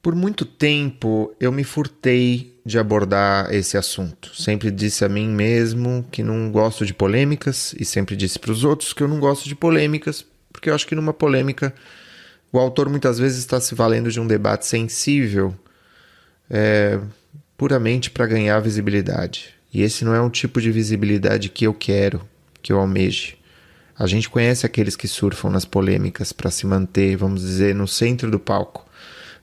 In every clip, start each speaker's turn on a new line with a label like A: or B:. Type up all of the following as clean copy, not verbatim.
A: Por muito tempo eu me furtei de abordar esse assunto. Sempre disse a mim mesmo que não gosto de polêmicas e sempre disse para os outros que eu não gosto de polêmicas, porque eu acho que numa polêmica o autor muitas vezes está se valendo de um debate sensível puramente para ganhar visibilidade. E esse não é um tipo de visibilidade que eu quero, que eu almeje. A gente conhece aqueles que surfam nas polêmicas para se manter, vamos dizer, no centro do palco,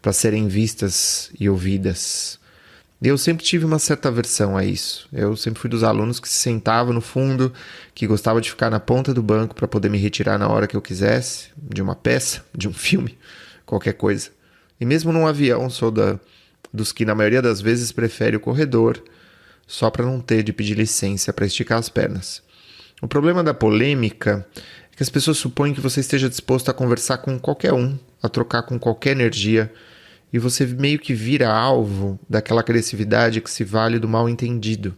A: para serem vistas e ouvidas. Eu sempre tive uma certa aversão a isso. Eu sempre fui dos alunos que se sentava no fundo, que gostava de ficar na ponta do banco para poder me retirar na hora que eu quisesse, de uma peça, de um filme, qualquer coisa. E mesmo num avião, sou dos que na maioria das vezes prefere o corredor, só para não ter de pedir licença para esticar as pernas. O problema da polêmica é que as pessoas supõem que você esteja disposto a conversar com qualquer um, a trocar com qualquer energia, e você meio que vira alvo daquela agressividade que se vale do mal-entendido.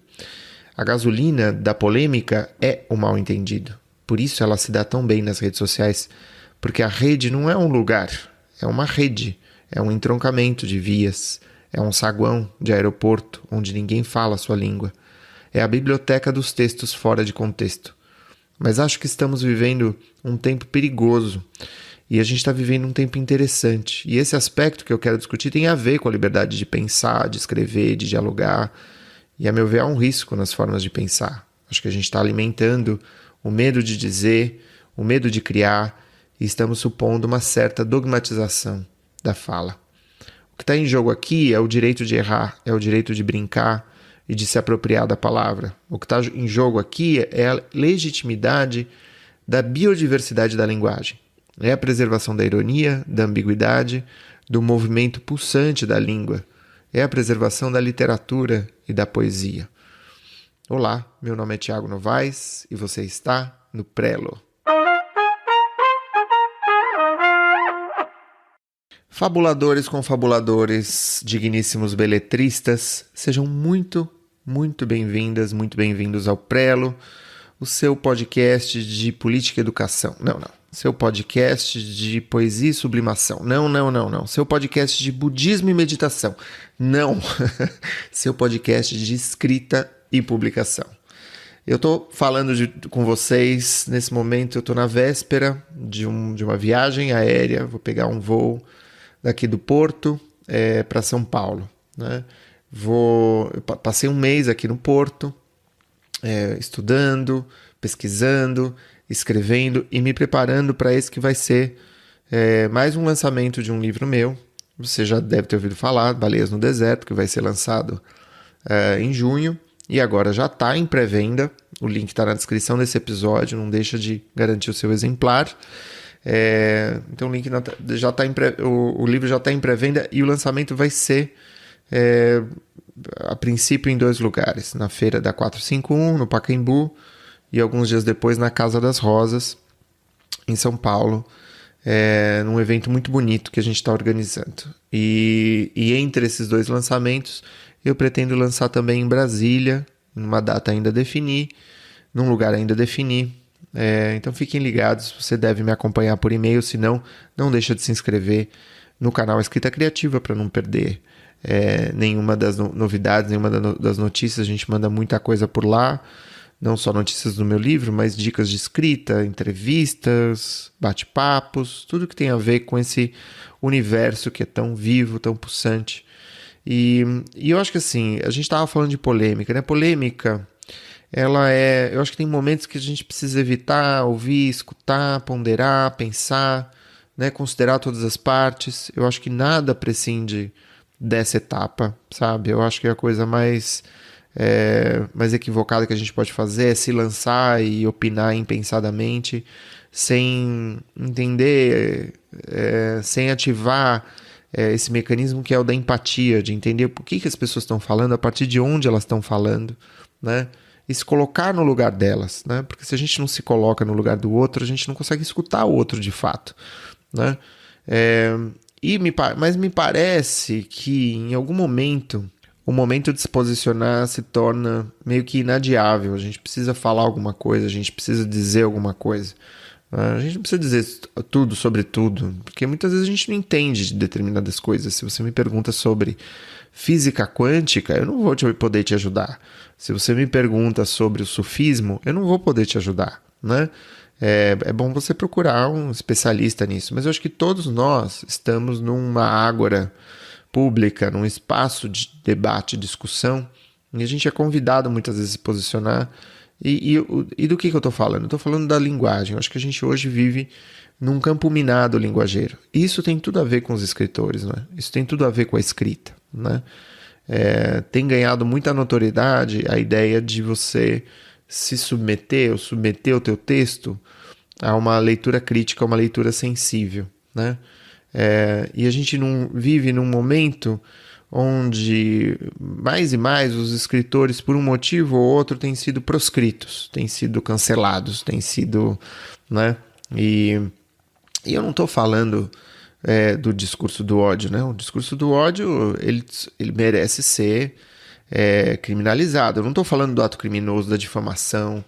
A: A gasolina da polêmica é o mal-entendido. Por isso ela se dá tão bem nas redes sociais, porque a rede não é um lugar, é uma rede, é um entroncamento de vias, é um saguão de aeroporto onde ninguém fala a sua língua. É a biblioteca dos textos fora de contexto. Mas acho que estamos vivendo um tempo perigoso e a gente está vivendo um tempo interessante. E esse aspecto que eu quero discutir tem a ver com a liberdade de pensar, de escrever, de dialogar. E, a meu ver, há um risco nas formas de pensar. Acho que a gente está alimentando o medo de dizer, o medo de criar, e estamos supondo uma certa dogmatização da fala. O que está em jogo aqui é o direito de errar, é o direito de brincar e de se apropriar da palavra. O que está em jogo aqui é a legitimidade da biodiversidade da linguagem. É a preservação da ironia, da ambiguidade, do movimento pulsante da língua. É a preservação da literatura e da poesia. Olá, meu nome é Tiago Novaes e você está no Prelo. Fabuladores, confabuladores, digníssimos beletristas, sejam muito bem-vindas, muito bem-vindos ao Prelo, o seu podcast de política e educação. Não. Seu podcast de poesia e sublimação. Não. Seu podcast de budismo e meditação. Não. Seu podcast de escrita e publicação. Eu estou falando com vocês, nesse momento eu estou na véspera de uma viagem aérea, vou pegar um voo daqui do Porto para São Paulo, né? Eu passei um mês aqui no Porto, estudando, pesquisando, escrevendo e me preparando para esse que vai ser mais um lançamento de um livro meu. Você já deve ter ouvido falar, Baleias no Deserto, que vai ser lançado em junho e agora já está em pré-venda. O link está na descrição desse episódio, não deixa de garantir o seu exemplar. Então o link já tá o livro já está em pré-venda e o lançamento vai ser a princípio em 2 lugares, na feira da 451 no Pacaembu e alguns dias depois na Casa das Rosas em São Paulo, num evento muito bonito que a gente está organizando. E entre esses 2 lançamentos eu pretendo lançar também em Brasília, numa data ainda a definir, num lugar ainda a definir. Então fiquem ligados, você deve me acompanhar por e-mail, senão não deixa de se inscrever no canal Escrita Criativa para não perder nenhuma das novidades, nenhuma das notícias. A gente manda muita coisa por lá, não só notícias do meu livro, mas dicas de escrita, entrevistas, bate-papos, tudo que tem a ver com esse universo que é tão vivo, tão pulsante. E eu acho que assim, a gente estava falando de polêmica, né? Polêmica, eu acho que tem momentos que a gente precisa evitar, ouvir, escutar, ponderar, pensar, né? Considerar todas as partes. Eu acho que nada prescinde dessa etapa, sabe? Eu acho que a coisa mais equivocada que a gente pode fazer é se lançar e opinar impensadamente, sem entender, sem ativar esse mecanismo que é o da empatia, de entender por que as pessoas estão falando, a partir de onde elas estão falando, né? E se colocar no lugar delas, né? Porque se a gente não se coloca no lugar do outro, a gente não consegue escutar o outro de fato, né? Mas me parece que em algum momento o momento de se posicionar se torna meio que inadiável. A gente precisa falar alguma coisa, a gente precisa dizer alguma coisa, A gente não precisa dizer tudo sobre tudo, porque muitas vezes a gente não entende de determinadas coisas. Se você me pergunta sobre física quântica, eu não vou poder te ajudar. Se você me pergunta sobre o sufismo, eu não vou poder te ajudar, né? É bom você procurar um especialista nisso, mas eu acho que todos nós estamos numa ágora pública, num espaço de debate, discussão, e a gente é convidado muitas vezes a se posicionar. E do que eu estou falando? Eu estou falando da linguagem. Eu acho que a gente hoje vive num campo minado linguageiro. Isso tem tudo a ver com os escritores, né? Isso tem tudo a ver com a escrita, né? Tem ganhado muita notoriedade a ideia de você se submeter ou submeter o teu texto a uma leitura crítica, a uma leitura sensível, né? E a gente não vive num momento onde mais e mais os escritores, por um motivo ou outro, têm sido proscritos, têm sido cancelados, têm sido, né? E eu não estou falando do discurso do ódio, né? O discurso do ódio, ele merece ser criminalizado. Eu não estou falando do ato criminoso, da difamação,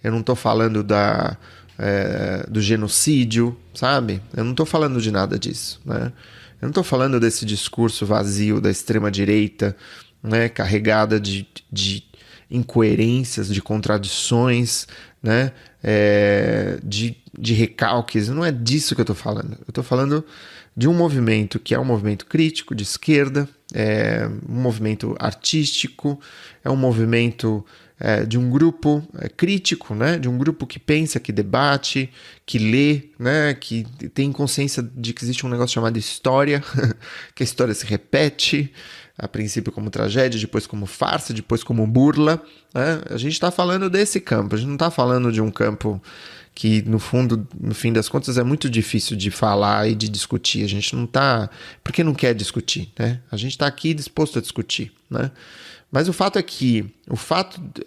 A: eu não estou falando do genocídio, sabe? Eu não estou falando de nada disso, né? Eu não estou falando desse discurso vazio da extrema-direita, né, carregada de incoerências, de contradições, né, de recalques. Não é disso que eu estou falando. Eu estou falando de um movimento que é um movimento crítico, de esquerda, um movimento artístico, é um movimento de um grupo crítico, né? De um grupo que pensa, que debate, que lê, né? Que tem consciência de que existe um negócio chamado história, que a história se repete, a princípio como tragédia, depois como farsa, depois como burla, né? A gente está falando desse campo, a gente não está falando de um campo que no fim das contas é muito difícil de falar e de discutir. A gente não está, porque não quer discutir, né? A gente está aqui disposto a discutir, né? Mas o fato é que o fato de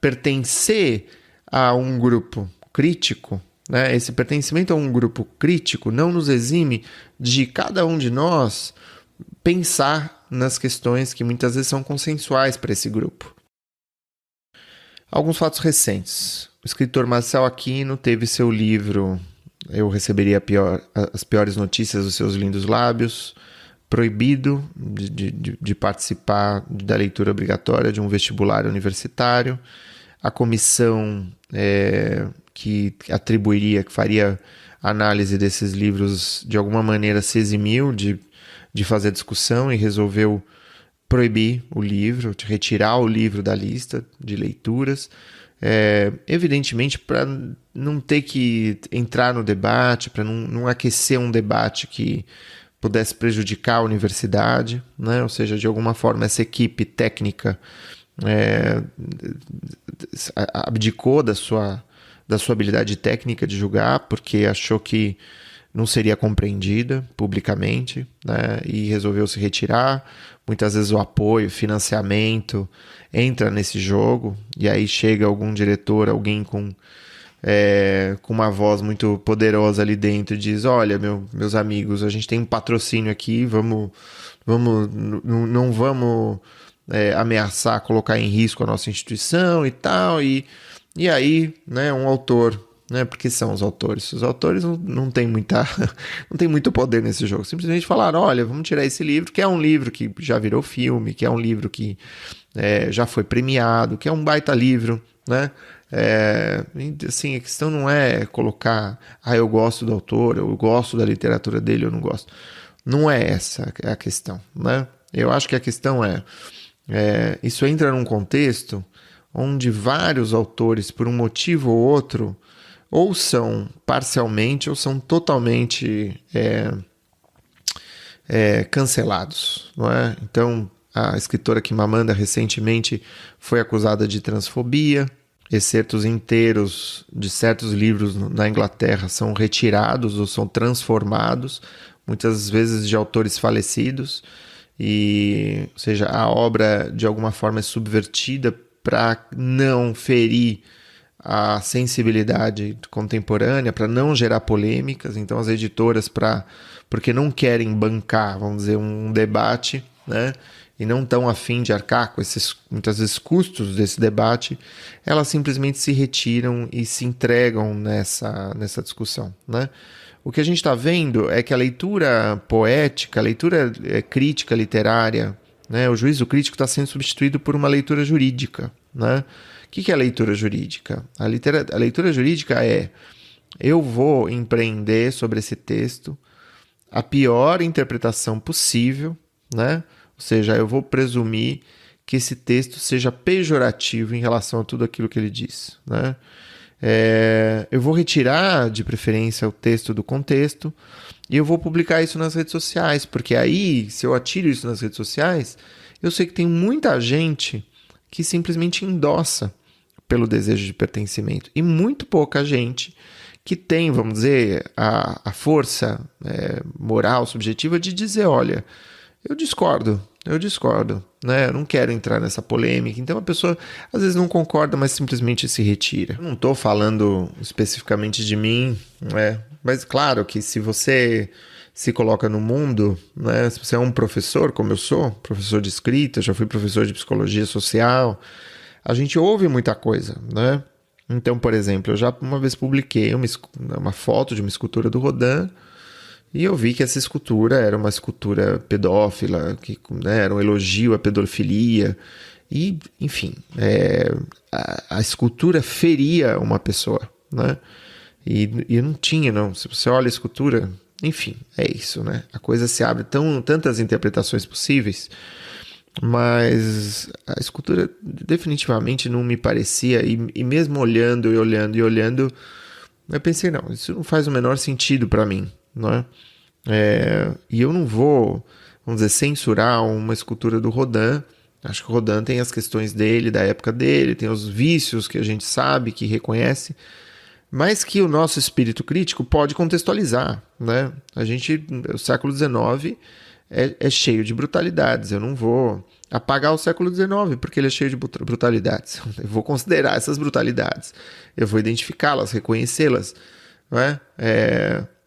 A: pertencer a um grupo crítico, né, esse pertencimento a um grupo crítico não nos exime de cada um de nós pensar nas questões que muitas vezes são consensuais para esse grupo. Alguns fatos recentes. O escritor Marcel Aquino teve seu livro Eu Receberia as Piores Notícias dos Seus Lindos Lábios proibido de participar da leitura obrigatória de um vestibular universitário. A comissão que atribuiria, que faria análise desses livros, de alguma maneira se eximiu de fazer discussão e resolveu proibir o livro, retirar o livro da lista de leituras, evidentemente para não ter que entrar no debate, para não aquecer um debate que pudesse prejudicar a universidade, né? Ou seja, de alguma forma essa equipe técnica abdicou da sua habilidade técnica de julgar, porque achou que não seria compreendida publicamente, né? E resolveu se retirar. Muitas vezes o apoio, financiamento entra nesse jogo, e aí chega algum diretor, alguém com uma voz muito poderosa ali dentro e diz: olha, meus amigos, a gente tem um patrocínio aqui, não vamos ameaçar colocar em risco a nossa instituição e tal, e aí, né, um autor, né, porque são os autores não tem não tem muito poder nesse jogo, simplesmente falaram: olha, vamos tirar esse livro, que é um livro que já virou filme, que é um livro que já foi premiado, que é um baita livro, né? Assim, a questão não é colocar: eu gosto do autor, eu gosto da literatura dele, eu não gosto. Não é essa a questão, né? Eu acho que a questão isso entra num contexto onde vários autores, por um motivo ou outro, ou são parcialmente ou são totalmente cancelados, não é? Então, a escritora Chimamanda recentemente foi acusada de transfobia. Excertos inteiros de certos livros na Inglaterra são retirados ou são transformados, muitas vezes de autores falecidos, ou seja, a obra de alguma forma é subvertida para não ferir a sensibilidade contemporânea, para não gerar polêmicas. Então as editoras, porque não querem bancar, vamos dizer, um debate, né, e não tão afim de arcar com esses, muitas vezes, custos desse debate, elas simplesmente se retiram e se entregam nessa discussão, né? O que a gente está vendo é que a leitura poética, a leitura crítica literária, né, o juízo crítico está sendo substituído por uma leitura jurídica, né? O que é a leitura jurídica? A leitura jurídica é: eu vou empreender sobre esse texto a pior interpretação possível, né? Ou seja, eu vou presumir que esse texto seja pejorativo em relação a tudo aquilo que ele diz, né? Eu vou retirar, de preferência, o texto do contexto e eu vou publicar isso nas redes sociais, porque aí, se eu atiro isso nas redes sociais, eu sei que tem muita gente que simplesmente endossa pelo desejo de pertencimento e muito pouca gente que tem, vamos dizer, a força moral, subjetiva de dizer: olha, eu discordo, né? Eu não quero entrar nessa polêmica. Então a pessoa às vezes não concorda, mas simplesmente se retira. Eu não estou falando especificamente de mim, né? Mas claro que se você se coloca no mundo, né? Se você é um professor, como eu sou, professor de escrita, já fui professor de psicologia social, a gente ouve muita coisa, né? Então, por exemplo, eu já uma vez publiquei uma foto de uma escultura do Rodin e eu vi que essa escultura era uma escultura pedófila, que, né, era um elogio à pedofilia. E, enfim, a escultura feria uma pessoa, né? E não tinha, não. Se você olha a escultura, enfim, é isso, né? A coisa se abre tantas interpretações possíveis, mas a escultura definitivamente não me parecia, e mesmo olhando, eu pensei: não, isso não faz o menor sentido para mim, não é? E eu não vou, vamos dizer, censurar uma escultura do Rodin. Acho que o Rodin tem as questões dele, da época dele, tem os vícios que a gente sabe, que reconhece, mas que o nosso espírito crítico pode contextualizar, né? O século XIX é cheio de brutalidades. Eu não vou apagar o século XIX porque ele é cheio de brutalidades. Eu vou considerar essas brutalidades, eu vou identificá-las, reconhecê-las, não é?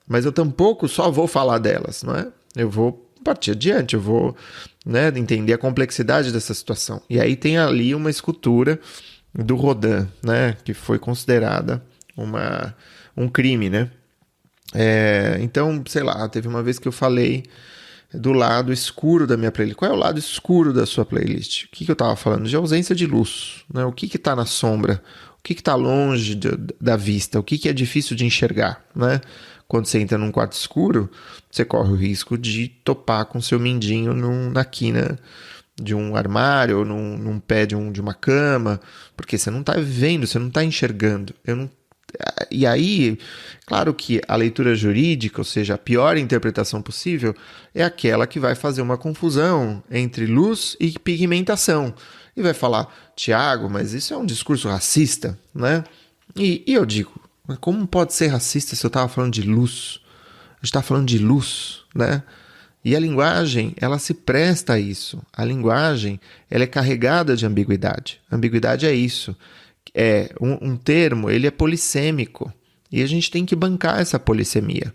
A: Mas eu tampouco só vou falar delas, não é? Eu vou partir adiante, eu vou, né, entender a complexidade dessa situação. E aí tem ali uma escultura do Rodin, né, que foi considerada um crime, né? Então, sei lá, teve uma vez que eu falei do lado escuro da minha playlist. Qual é o lado escuro da sua playlist? O que eu estava falando? De ausência de luz, né? O que está na sombra? O que está longe da vista? O que é difícil de enxergar, né? Quando você entra num quarto escuro, você corre o risco de topar com seu mindinho na quina de um armário ou num pé de uma cama, porque você não está vendo, você não está enxergando. E aí, claro que a leitura jurídica, ou seja, a pior interpretação possível, é aquela que vai fazer uma confusão entre luz e pigmentação. E vai falar: Tiago, mas isso é um discurso racista, né? E eu digo: mas como pode ser racista se eu estava falando de luz? A gente está falando de luz, né? E a linguagem, ela se presta a isso. A linguagem, ela é carregada de ambiguidade. Ambiguidade é isso. Um termo, ele é polissêmico. E a gente tem que bancar essa polissemia,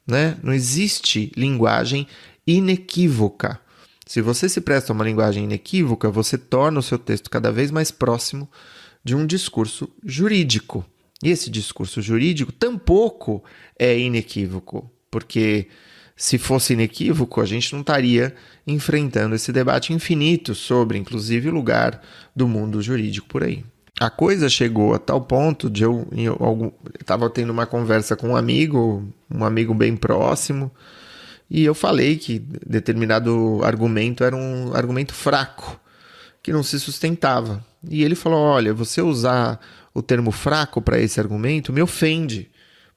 A: né? Não existe linguagem inequívoca. Se você se presta a uma linguagem inequívoca, você torna o seu texto cada vez mais próximo de um discurso jurídico. E esse discurso jurídico tampouco é inequívoco, porque se fosse inequívoco, a gente não estaria enfrentando esse debate infinito sobre, inclusive, o lugar do mundo jurídico por aí. A coisa chegou a tal ponto de eu estava tendo uma conversa com um amigo bem próximo, e eu falei que determinado argumento era um argumento fraco, que não se sustentava. E ele falou: olha, você usar o termo fraco para esse argumento me ofende,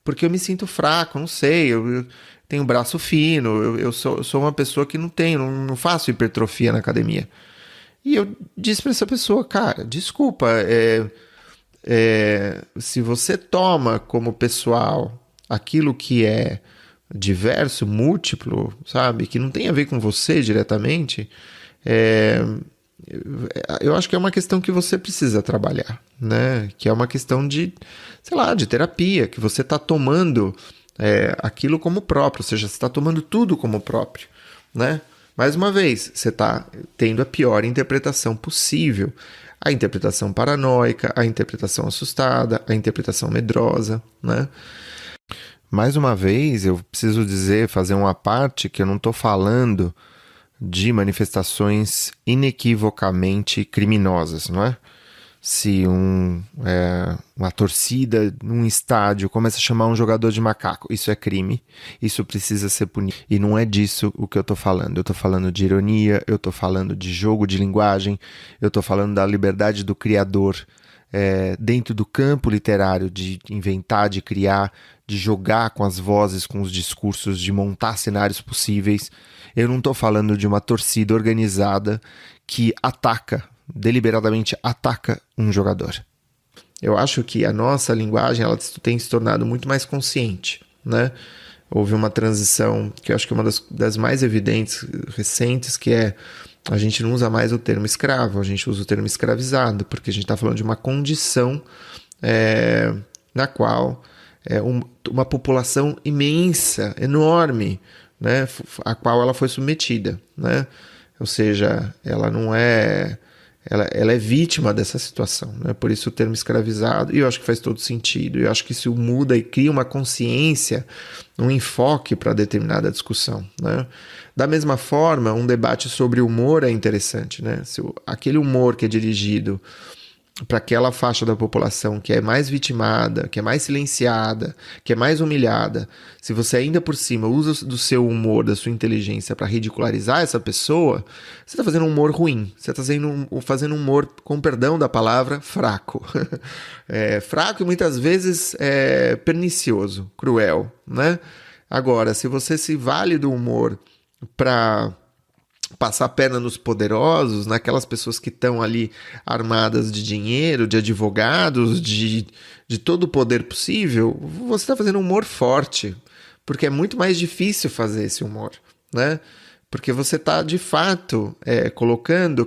A: porque eu me sinto fraco, não sei, eu tenho braço fino, eu sou uma pessoa que não faço hipertrofia na academia. E eu disse para essa pessoa: cara, desculpa, se você toma como pessoal aquilo que é diverso, múltiplo, sabe, que não tem a ver com você diretamente, eu acho que é uma questão que você precisa trabalhar, né? Que é uma questão de, sei lá, de terapia, que você está tomando aquilo como próprio, ou seja, você está tomando tudo como próprio, né? Mais uma vez, você está tendo a pior interpretação possível. A interpretação paranoica, a interpretação assustada, a interpretação medrosa, né? Mais uma vez, eu preciso dizer, fazer uma parte que eu não estou falando de manifestações inequivocamente criminosas, não é? Se uma torcida num estádio começa a chamar um jogador de macaco, isso é crime, isso precisa ser punido. E não é disso o que eu tô falando. Eu tô falando de ironia, eu tô falando de jogo de linguagem, eu tô falando da liberdade do criador dentro do campo literário, de inventar, de criar, de jogar com as vozes, com os discursos, de montar cenários possíveis. Eu não tô falando de uma torcida organizada que deliberadamente ataca um jogador. Eu acho que a nossa linguagem ela tem se tornado muito mais consciente, né? Houve uma transição que eu acho que é uma das mais evidentes, recentes, que é a gente não usa mais o termo escravo, a gente usa o termo escravizado, porque a gente está falando de uma condição na qual uma população imensa, enorme, né, a qual ela foi submetida, né? Ou seja, ela não é... Ela é vítima dessa situação, né? Por isso o termo escravizado, e eu acho que faz todo sentido, eu acho que isso muda e cria uma consciência, um enfoque para determinada discussão, né? Da mesma forma, um debate sobre humor é interessante, né? Aquele humor que é dirigido para aquela faixa da população que é mais vitimada, que é mais silenciada, que é mais humilhada, se você ainda por cima usa do seu humor, da sua inteligência para ridicularizar essa pessoa, você está fazendo um humor ruim, você está fazendo um humor, com perdão da palavra, fraco. Fraco e muitas vezes pernicioso, cruel, né? Agora, se você se vale do humor para passar a perna nos poderosos, naquelas pessoas que estão ali armadas de dinheiro, de advogados, de todo o poder possível, você está fazendo um humor forte, porque é muito mais difícil fazer esse humor, né? Porque você está, de fato,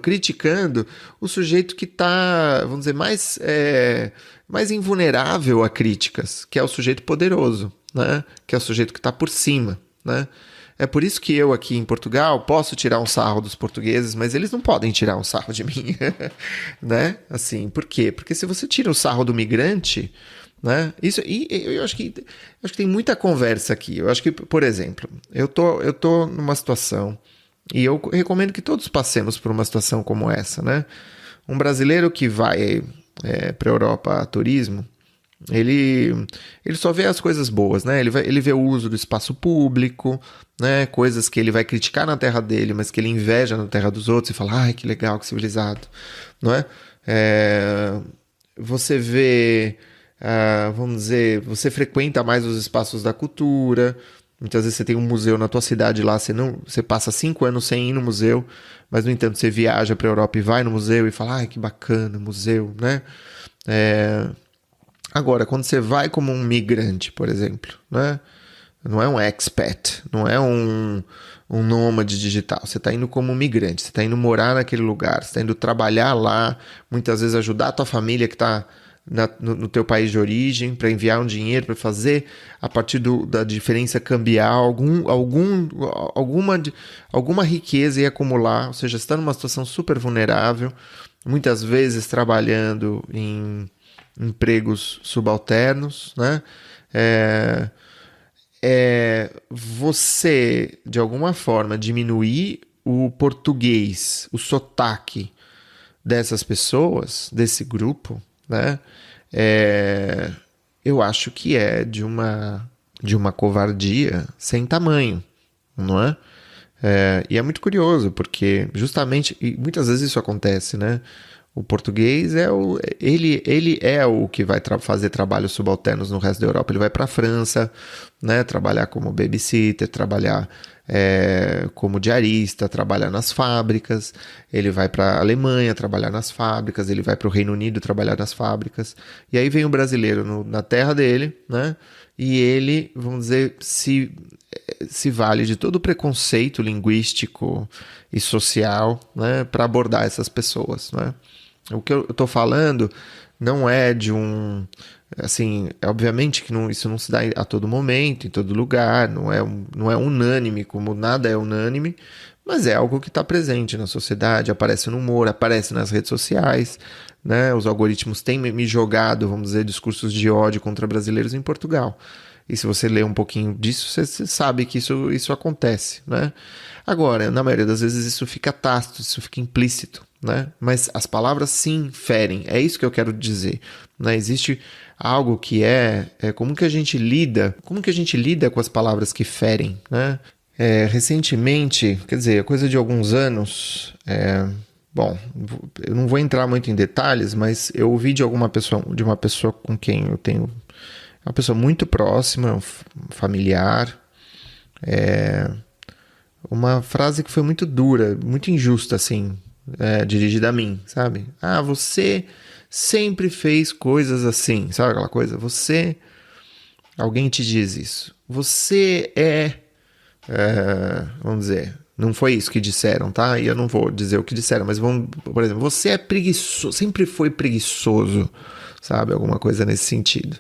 A: criticando o sujeito que está, vamos dizer, mais invulnerável a críticas, que é o sujeito poderoso, né? Que é o sujeito que está por cima, né? É por isso que eu aqui em Portugal posso tirar um sarro dos portugueses, mas eles não podem tirar um sarro de mim, né? Assim, por quê? Porque se você tira o sarro do migrante, né? Eu acho que tem muita conversa aqui. Eu acho que, por exemplo, eu tô numa situação e eu recomendo que todos passemos por uma situação como essa, né? Um brasileiro que vai para a Europa a turismo, ele só vê as coisas boas, né? Ele vê o uso do espaço público, né? Coisas que ele vai criticar na terra dele, mas que ele inveja na terra dos outros e fala, ai, que legal, que civilizado, não é? Você vê, vamos dizer, você frequenta mais os espaços da cultura. Muitas vezes você tem um museu na tua cidade lá, você passa 5 anos sem ir no museu, mas no entanto você viaja para a Europa e vai no museu e fala, ai, que bacana, museu, né? Agora, quando você vai como um migrante, por exemplo, né? Não é um expat, não é um nômade digital. Você está indo como um migrante, você está indo morar naquele lugar, você está indo trabalhar lá, muitas vezes ajudar a tua família que está no teu país de origem, para enviar um dinheiro, para fazer a partir da diferença cambial, alguma riqueza e acumular. Ou seja, você está numa situação super vulnerável, muitas vezes trabalhando em empregos subalternos, né? Você, de alguma forma, diminuir o português, o sotaque dessas pessoas, desse grupo, né? Eu acho que é de uma covardia sem tamanho, não é? E é muito curioso, porque justamente, e muitas vezes isso acontece, né? O português ele é o que vai fazer trabalhos subalternos no resto da Europa. Ele vai para a França, né, trabalhar como babysitter, trabalhar como diarista, trabalhar nas fábricas. Ele vai para a Alemanha trabalhar nas fábricas. Ele vai para o Reino Unido trabalhar nas fábricas. E aí vem o brasileiro na terra dele, né? E ele, vamos dizer, se vale de todo o preconceito linguístico e social, né, para abordar essas pessoas, né? O que eu estou falando não é de assim, obviamente que isso não se dá a todo momento, em todo lugar, não é unânime, como nada é unânime, mas é algo que está presente na sociedade, aparece no humor, aparece nas redes sociais, né? Os algoritmos têm me jogado, vamos dizer, discursos de ódio contra brasileiros em Portugal. E se você lê um pouquinho disso, você sabe que isso acontece, né? Agora, na maioria das vezes isso fica tácito, isso fica implícito, né? Mas as palavras sim ferem, é isso que eu quero dizer, né? Existe algo que como que a gente lida com as palavras que ferem, né? Recentemente, quer dizer, coisa de alguns anos, bom, eu não vou entrar muito em detalhes, mas eu ouvi de uma pessoa com quem eu tenho, uma pessoa muito próxima, familiar, uma frase que foi muito dura, muito injusta, assim, dirigida a mim, sabe? Ah, você sempre fez coisas assim, sabe aquela coisa? Alguém te diz isso. Você vamos dizer, não foi isso que disseram, tá? E eu não vou dizer o que disseram, mas por exemplo, você é preguiçoso, sempre foi preguiçoso, sabe? Alguma coisa nesse sentido.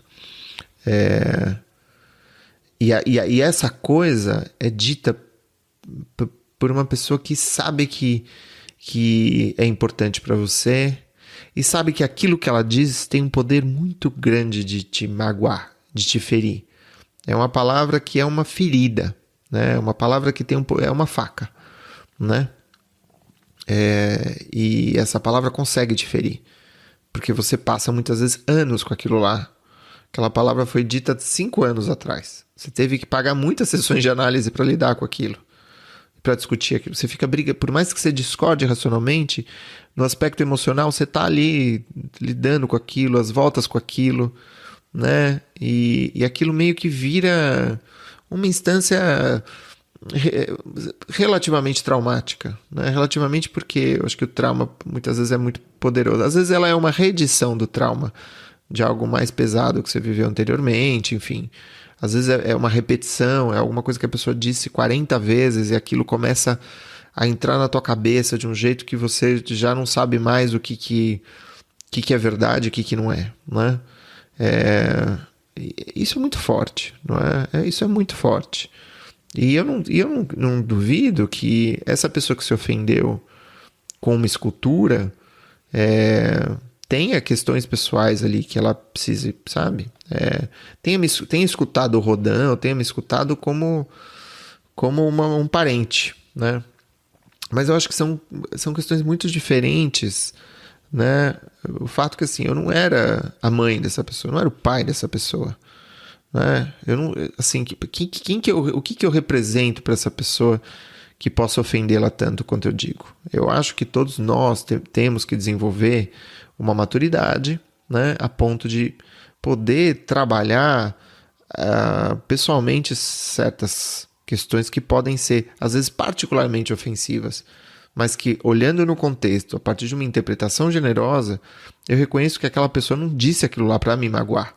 A: E essa coisa é dita por uma pessoa que sabe que é importante para você e sabe que aquilo que ela diz tem um poder muito grande de te magoar, de te ferir. É uma palavra que é uma ferida, né? É uma palavra que é uma faca, né? E essa palavra consegue te ferir, porque você passa muitas vezes anos com aquilo lá. Aquela palavra foi dita 5 anos atrás. Você teve que pagar muitas sessões de análise para lidar com aquilo, para discutir aquilo. Você fica por mais que você discorde racionalmente, no aspecto emocional você tá ali lidando com aquilo, as voltas com aquilo, né? E aquilo meio que vira uma instância relativamente traumática, né? Relativamente porque eu acho que o trauma muitas vezes é muito poderoso. Às vezes ela é uma reedição do trauma, de algo mais pesado que você viveu anteriormente, enfim. Às vezes é uma repetição, é alguma coisa que a pessoa disse 40 vezes e aquilo começa a entrar na tua cabeça de um jeito que você já não sabe mais o que é verdade e o que não é, né? Isso é muito forte, não é? Isso é muito forte. E eu não duvido que essa pessoa que se ofendeu com uma escultura tenha questões pessoais ali que ela precise, sabe? Tenha escutado o Rodin, ou tenha me escutado como um parente, né? Mas eu acho que são questões muito diferentes, né? O fato que, assim, eu não era a mãe dessa pessoa, eu não era o pai dessa pessoa, né? Eu não, assim, o que eu represento para essa pessoa que possa ofendê-la tanto quanto eu digo? Eu acho que todos nós temos que desenvolver uma maturidade, né, a ponto de poder trabalhar pessoalmente certas questões que podem ser, às vezes, particularmente ofensivas, mas que, olhando no contexto, a partir de uma interpretação generosa, eu reconheço que aquela pessoa não disse aquilo lá para me magoar,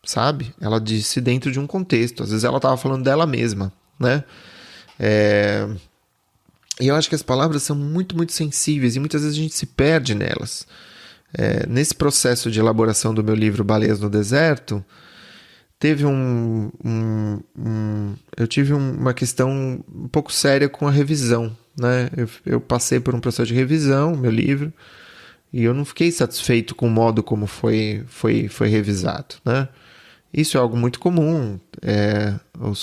A: sabe? Ela disse dentro de um contexto, às vezes ela estava falando dela mesma, né? E eu acho que as palavras são muito, muito sensíveis e muitas vezes a gente se perde nelas. Nesse processo de elaboração do meu livro Baleias no Deserto, teve eu tive uma questão um pouco séria com a revisão, né? Eu passei por um processo de revisão, meu livro, e eu não fiquei satisfeito com o modo como foi revisado, né? Isso é algo muito comum.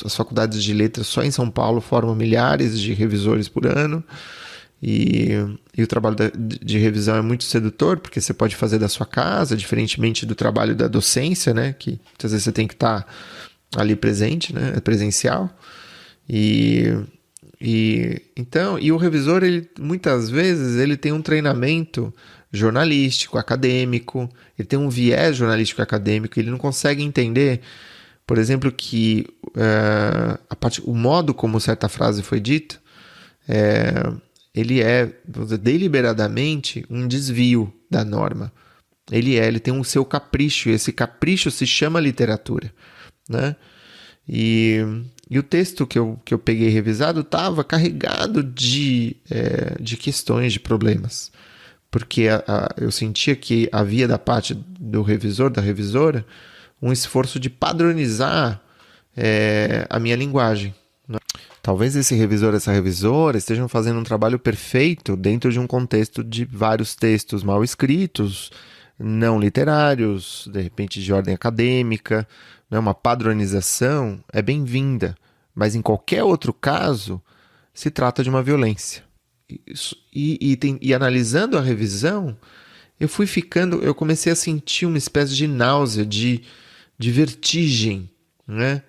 A: As faculdades de letras só em São Paulo formam milhares de revisores por ano. E o trabalho de revisão é muito sedutor, porque você pode fazer da sua casa, diferentemente do trabalho da docência, né? Que muitas vezes você tem que estar ali presente, né? É presencial. Então, o revisor, ele, muitas vezes, ele tem um treinamento jornalístico, acadêmico, ele tem um viés jornalístico acadêmico, ele não consegue entender, por exemplo, que o modo como certa frase foi dita, ele vamos dizer, deliberadamente um desvio da norma. Ele tem o seu capricho, e esse capricho se chama literatura, né? E o texto que eu peguei revisado estava carregado de questões, de problemas, porque eu sentia que havia da parte do revisor, da revisora, um esforço de padronizar a minha linguagem. Talvez esse revisor, essa revisora estejam fazendo um trabalho perfeito dentro de um contexto de vários textos mal escritos, não literários, de repente de ordem acadêmica, né? Uma padronização é bem-vinda, mas em qualquer outro caso se trata de uma violência. E analisando a revisão, eu comecei a sentir uma espécie de náusea, de vertigem, né?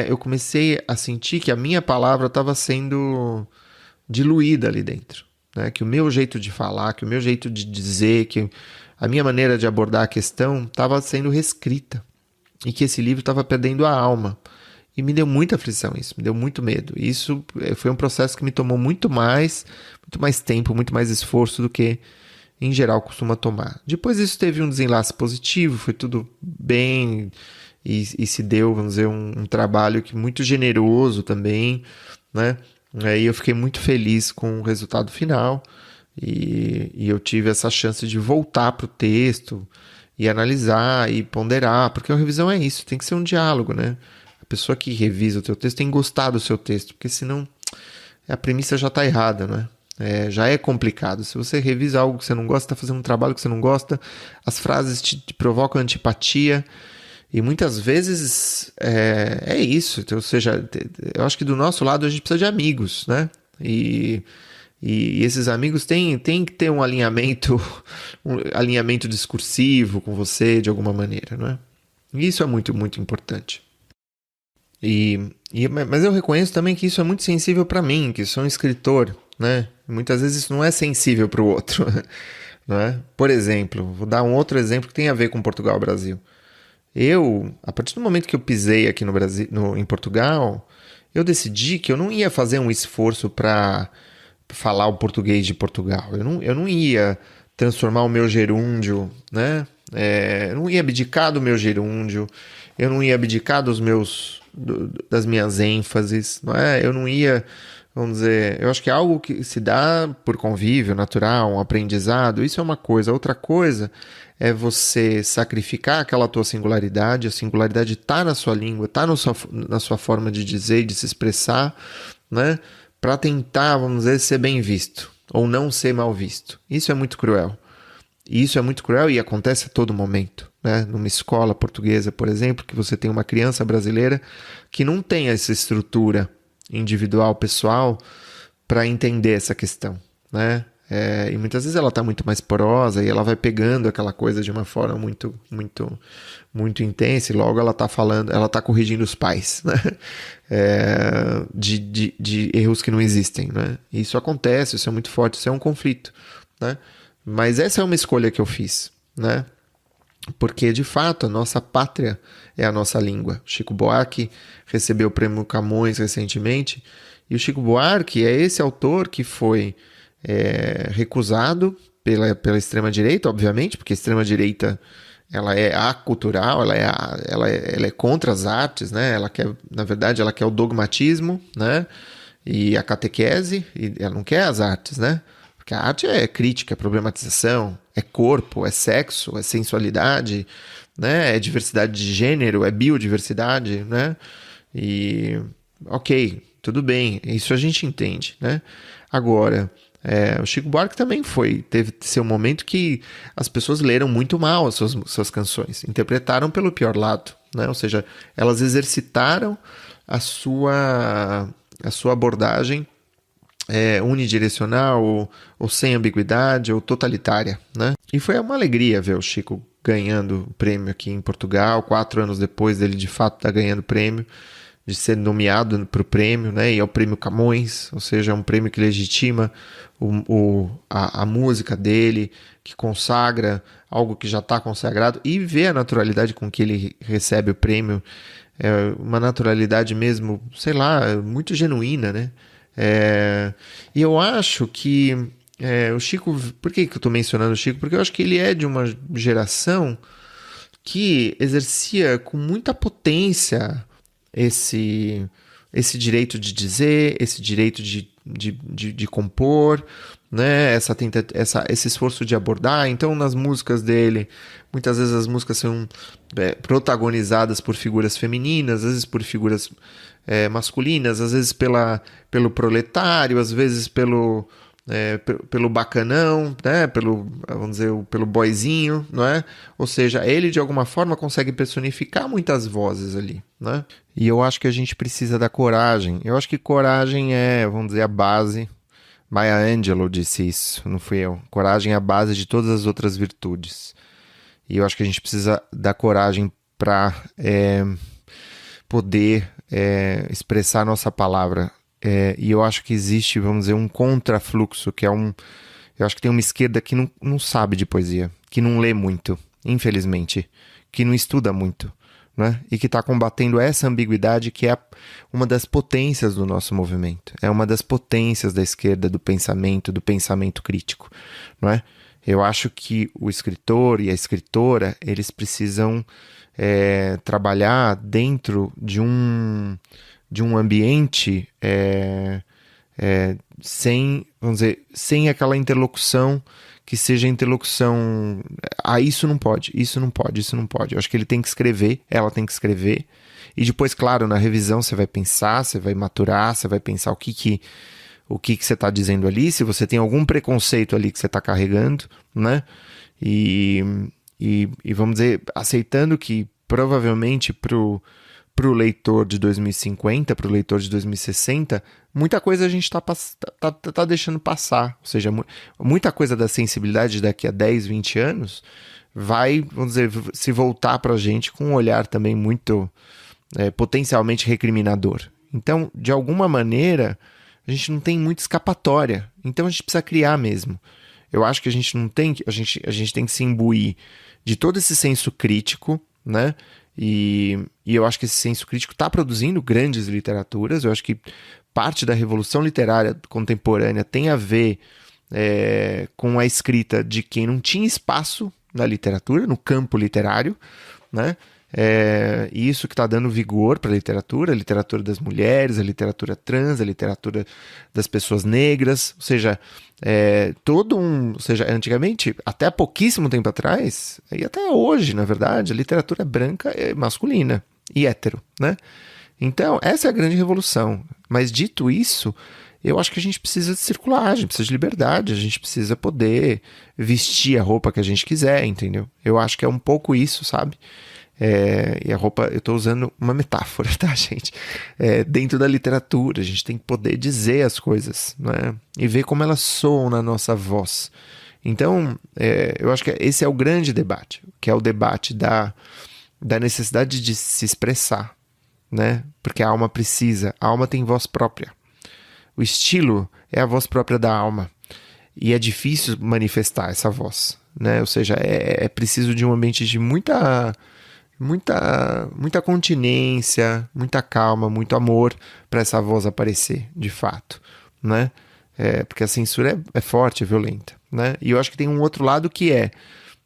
A: Eu comecei a sentir que a minha palavra estava sendo diluída ali dentro, né? Que o meu jeito de falar, que o meu jeito de dizer, que a minha maneira de abordar a questão estava sendo reescrita e que esse livro estava perdendo a alma. E me deu muita aflição isso, me deu muito medo. Isso foi um processo que me tomou muito mais tempo, muito mais esforço do que, em geral, costuma tomar. Depois isso teve um desenlace positivo, foi tudo bem e se deu, vamos dizer, um trabalho muito generoso também, né? Aí eu fiquei muito feliz com o resultado final e eu tive essa chance de voltar para o texto e analisar e ponderar, porque a revisão é isso, tem que ser um diálogo, né? A pessoa que revisa o teu texto tem que gostar do seu texto, porque senão a premissa já está errada, né? Já é complicado. Se você revisa algo que você não gosta, está fazendo um trabalho que você não gosta, as frases te provocam antipatia e muitas vezes é isso. Então, ou seja, eu acho que do nosso lado a gente precisa de amigos, né? E esses amigos têm que ter um alinhamento discursivo com você de alguma maneira, não é? E isso é muito, muito importante. Mas eu reconheço também que isso é muito sensível para mim, que sou um escritor, né? Muitas vezes isso não é sensível para o outro, não é? Por exemplo, vou dar um outro exemplo que tem a ver com Portugal e Brasil. A partir do momento que eu pisei aqui no Brasil, em Portugal, eu decidi que eu não ia fazer um esforço para falar o português de Portugal. Eu não ia transformar o meu gerúndio, né? Eu não ia abdicar do meu gerúndio, eu não ia abdicar das minhas ênfases, não é? Eu não ia, vamos dizer, eu acho que é algo que se dá por convívio natural, um aprendizado, isso é uma coisa. Outra coisa é você sacrificar aquela tua singularidade, a singularidade está na sua língua, está na sua forma de dizer e de se expressar, né? Para tentar, vamos dizer, ser bem visto ou não ser mal visto. Isso é muito cruel. E isso é muito cruel e acontece a todo momento, né? Numa escola portuguesa, por exemplo, que você tem uma criança brasileira que não tem essa estrutura individual, pessoal, para entender essa questão, né? E muitas vezes ela está muito mais porosa e ela vai pegando aquela coisa de uma forma muito, muito, muito intensa e logo ela está falando, ela está corrigindo os pais, né? De erros que não existem, né? Isso acontece, isso é muito forte, isso é um conflito, né? Mas essa é uma escolha que eu fiz, né? Porque, de fato, a nossa pátria é a nossa língua. Chico Buarque recebeu o prêmio Camões recentemente, e o Chico Buarque é esse autor que foi recusado pela extrema-direita, obviamente, porque a extrema-direita ela é acultural, ela é contra as artes, né? Ela quer, na verdade, ela quer o dogmatismo, né? E a catequese, e ela não quer as artes, né? Porque a arte é crítica, é problematização, é corpo, é sexo, é sensualidade, né? É diversidade de gênero, é biodiversidade, né? E, ok, tudo bem, isso a gente entende, né? Agora, o Chico Buarque também teve seu momento que as pessoas leram muito mal as suas canções, interpretaram pelo pior lado, né? Ou seja, elas exercitaram a sua abordagem unidirecional ou sem ambiguidade ou totalitária, né? E foi uma alegria ver o Chico ganhando o prêmio aqui em Portugal, 4 anos depois dele de fato estar ganhando o prêmio, de ser nomeado para o prêmio, né? E é o prêmio Camões, ou seja, é um prêmio que legitima a música dele, que consagra algo que já está consagrado, e ver a naturalidade com que ele recebe o prêmio, uma naturalidade mesmo, sei lá, muito genuína, né? E eu acho que o Chico... Por que eu estou mencionando o Chico? Porque eu acho que ele é de uma geração que exercia com muita potência esse direito de dizer, esse direito de compor, né? Esse esforço de abordar. Então, nas músicas dele, muitas vezes as músicas são protagonizadas por figuras femininas, às vezes por figuras masculinas, às vezes pelo proletário, às vezes pelo bacanão, né? Vamos dizer, pelo boyzinho, não é? Ou seja, ele de alguma forma consegue personificar muitas vozes ali, né? E eu acho que a gente precisa da coragem. Eu acho que coragem é, vamos dizer, a base. Maya Angelou disse isso, não fui eu. Coragem é a base de todas as outras virtudes. E eu acho que a gente precisa da coragem para poder expressar a nossa palavra. E eu acho que existe, vamos dizer, um contrafluxo, que é eu acho que tem uma esquerda que não sabe de poesia, que não lê muito, infelizmente, que não estuda muito, né? E que está combatendo essa ambiguidade que é uma das potências do nosso movimento. É uma das potências da esquerda, do pensamento crítico, não é? Eu acho que o escritor e a escritora, eles precisam trabalhar dentro de um ambiente vamos dizer, sem aquela interlocução que seja interlocução. Isso não pode, isso não pode, isso não pode. Eu acho que ele tem que escrever, ela tem que escrever. E depois, claro, na revisão você vai pensar, você vai maturar, você vai pensar o que você está dizendo ali, se você tem algum preconceito ali que você está carregando, né? E vamos dizer, aceitando que provavelmente pro leitor de 2050, pro leitor de 2060, muita coisa a gente tá deixando passar. Ou seja, muita coisa da sensibilidade daqui a 10, 20 anos vai, vamos dizer, se voltar pra gente com um olhar também muito potencialmente recriminador. Então, de alguma maneira, a gente não tem muita escapatória. Então, a gente precisa criar mesmo. Eu acho que a gente não tem a gente tem que se imbuir de todo esse senso crítico, né? E eu acho que esse senso crítico está produzindo grandes literaturas. Eu acho que parte da revolução literária contemporânea tem a ver com a escrita de quem não tinha espaço na literatura, no campo literário, né? E isso que está dando vigor para a literatura das mulheres, a literatura trans, a literatura das pessoas negras, ou seja, ou seja, antigamente, até há pouquíssimo tempo atrás, e até hoje, na verdade, a literatura branca é masculina e hétero, né? Então, essa é a grande revolução. Mas dito isso, eu acho que a gente precisa de circular, a gente precisa de liberdade, a gente precisa poder vestir a roupa que a gente quiser, entendeu? Eu acho que é um pouco isso, sabe? E a roupa, eu estou usando uma metáfora, tá, gente? Dentro da literatura, a gente tem que poder dizer as coisas, né? E ver como elas soam na nossa voz. Então, eu acho que esse é o grande debate, que é o debate da necessidade de se expressar, né? Porque a alma tem voz própria. O estilo é a voz própria da alma. E é difícil manifestar essa voz, né? Ou seja, é preciso de um ambiente de muita continência, muita calma, muito amor para essa voz aparecer, de fato, né? Porque a censura é forte, é violenta, né? E eu acho que tem um outro lado que é,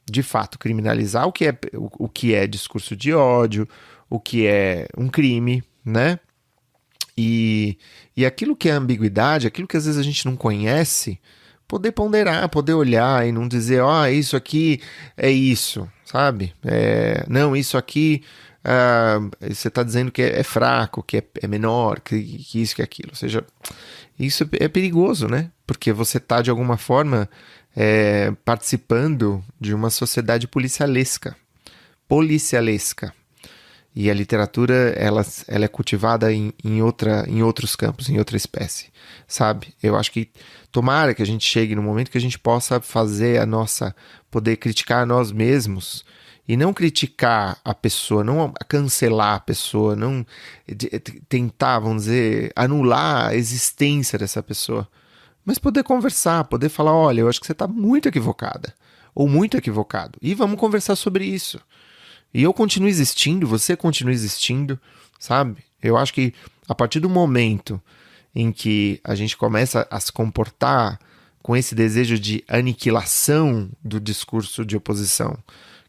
A: de fato, criminalizar o que é discurso de ódio, o que é um crime, né? E aquilo que é ambiguidade, aquilo que às vezes a gente não conhece, poder ponderar, poder olhar e não dizer, isso aqui é isso, sabe? Não, isso aqui você está dizendo que é fraco, que é menor, que isso, que aquilo. Ou seja, isso é perigoso, né? Porque você está, de alguma forma, participando de uma sociedade policialesca. E a literatura, ela é cultivada em outros campos, em outra espécie, sabe? Eu acho que tomara que a gente chegue no momento que a gente possa poder criticar a nós mesmos e não criticar a pessoa, não cancelar a pessoa, não tentar, vamos dizer, anular a existência dessa pessoa, mas poder conversar, poder falar, olha, eu acho que você está muito equivocada, ou muito equivocado, e vamos conversar sobre isso. E eu continuo existindo, você continua existindo, sabe? Eu acho que a partir do momento em que a gente começa a se comportar com esse desejo de aniquilação do discurso de oposição,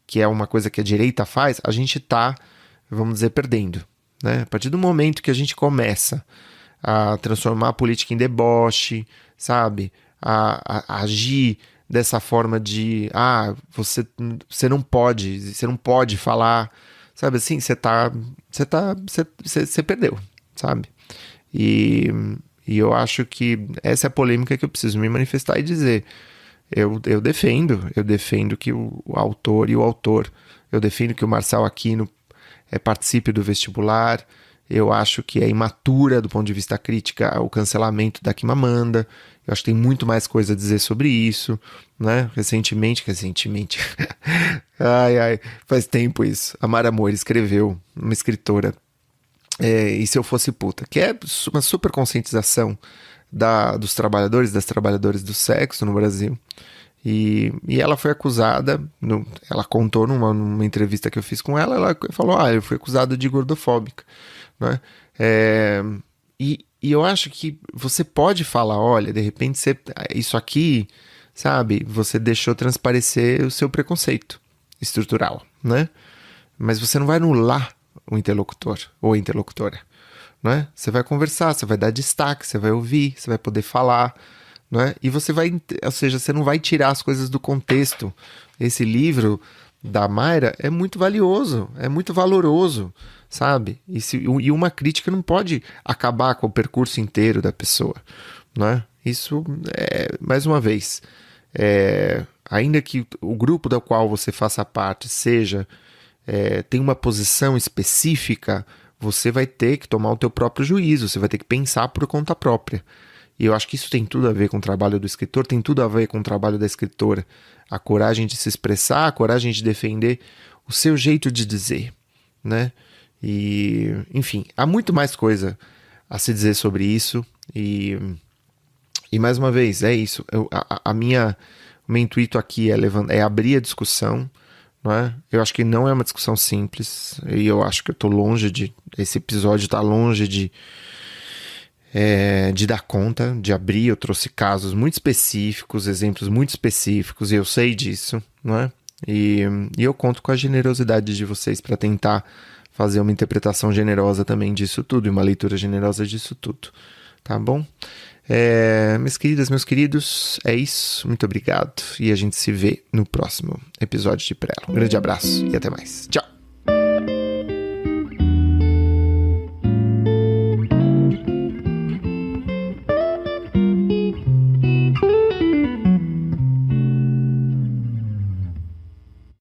A: que é uma coisa que a direita faz, a gente está, vamos dizer, perdendo, né? A partir do momento que a gente começa a transformar a política em deboche, sabe? a agir dessa forma de você não pode falar, sabe assim, você perdeu, sabe? E eu acho que essa é a polêmica que eu preciso me manifestar e dizer. Eu defendo que o autor e o autor, eu defendo que o Marçal Aquino participe do vestibular. Eu acho que é imatura do ponto de vista crítica o cancelamento da Quimamanda. Eu acho que tem muito mais coisa a dizer sobre isso, né? Recentemente, faz tempo isso. A Mara Moura escreveu, uma escritora, E Se Eu Fosse Puta, que é uma super conscientização dos trabalhadores, das trabalhadoras do sexo no Brasil. E ela foi acusada, ela contou numa entrevista que eu fiz com ela falou, eu fui acusada de gordofóbica, né? E eu acho que você pode falar, olha, de repente isso aqui, sabe, você deixou transparecer o seu preconceito estrutural, né? Mas você não vai anular o interlocutor ou a interlocutora, né? Você vai conversar, você vai dar destaque, você vai ouvir, você vai poder falar, né? E você você não vai tirar as coisas do contexto. Esse livro da Mayra é muito valioso, é muito valoroso, sabe? E uma crítica não pode acabar com o percurso inteiro da pessoa, né? Isso mais uma vez, ainda que o grupo do qual você faça parte tem uma posição específica, você vai ter que tomar o teu próprio juízo, você vai ter que pensar por conta própria. E eu acho que isso tem tudo a ver com o trabalho do escritor, tem tudo a ver com o trabalho da escritora. A coragem de se expressar, a coragem de defender o seu jeito de dizer, né? E, enfim, há muito mais coisa a se dizer sobre isso. E mais uma vez, é isso. O meu intuito aqui é abrir a discussão, não é? Eu acho que não é uma discussão simples. E eu acho que eu estou longe esse episódio está longe de dar conta, de abrir. Eu trouxe casos muito específicos, exemplos muito específicos, e eu sei disso, não é? E eu conto com a generosidade de vocês para tentar fazer uma interpretação generosa também disso tudo, e uma leitura generosa disso tudo, tá bom? Minhas queridas, meus queridos, é isso, muito obrigado, e a gente se vê no próximo episódio de Prelo. Um grande abraço e até mais. Tchau!